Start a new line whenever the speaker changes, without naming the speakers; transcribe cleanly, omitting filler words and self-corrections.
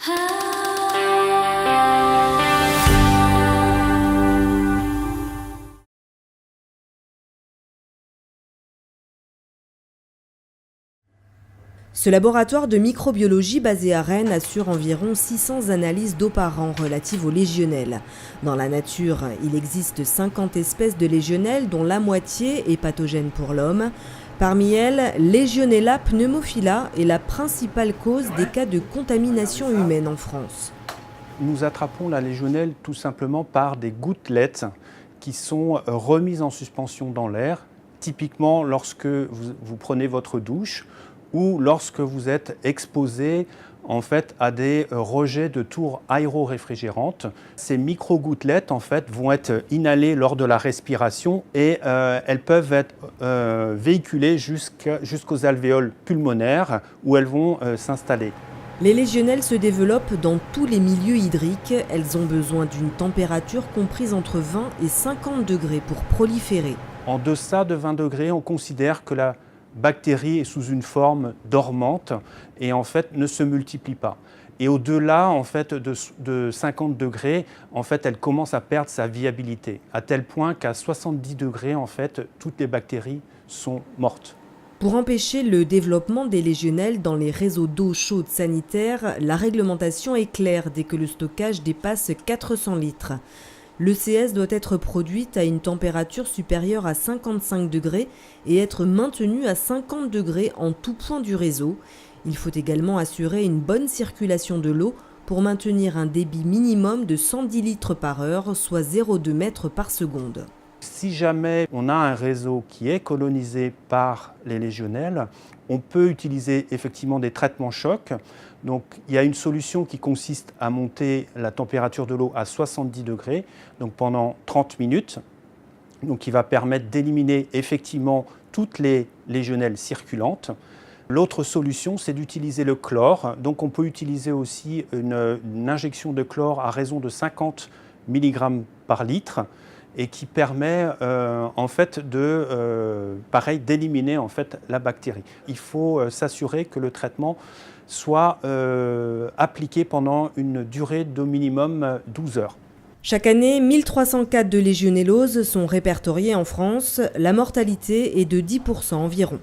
Ce laboratoire de microbiologie basé à Rennes assure environ 600 analyses d'eau par an relatives aux légionelles. Dans la nature, il existe 50 espèces de légionelles dont la moitié est pathogène pour l'homme. Parmi elles, Legionella pneumophila est la principale cause des cas de contamination humaine en France.
Nous attrapons la légionelle tout simplement par des gouttelettes qui sont remises en suspension dans l'air, typiquement lorsque vous prenez votre douche ou lorsque vous êtes exposé à des rejets de tours aéro-réfrigérantes. Ces micro-gouttelettes vont être inhalées lors de la respiration et elles peuvent être véhiculées jusqu'aux alvéoles pulmonaires où elles vont s'installer.
Les légionelles se développent dans tous les milieux hydriques. Elles ont besoin d'une température comprise entre 20 et 50 degrés pour proliférer.
En deçà de 20 degrés, on considère que la bactérie est sous une forme dormante et ne se multiplie pas. Et au-delà de 50 degrés, elle commence à perdre sa viabilité, à tel point qu'à 70 degrés, toutes les bactéries sont mortes.
Pour empêcher le développement des légionelles dans les réseaux d'eau chaude sanitaire, la réglementation est claire dès que le stockage dépasse 400 litres. L'ECS doit être produite à une température supérieure à 55 degrés et être maintenue à 50 degrés en tout point du réseau. Il faut également assurer une bonne circulation de l'eau pour maintenir un débit minimum de 110 litres par heure, soit 0,2 mètres par seconde.
Si jamais on a un réseau qui est colonisé par les légionelles, on peut utiliser effectivement des traitements chocs. Donc il y a une solution qui consiste à monter la température de l'eau à 70 degrés pendant 30 minutes, qui va permettre d'éliminer effectivement toutes les légionelles circulantes. L'autre solution, c'est d'utiliser le chlore. Donc on peut utiliser aussi une injection de chlore à raison de 50 mg par litre et qui permet d'éliminer la bactérie. Il faut s'assurer que le traitement soit appliqué pendant une durée d'au minimum 12 heures.
Chaque année, 1300 cas de légionellose sont répertoriés en France. La mortalité est de 10% environ.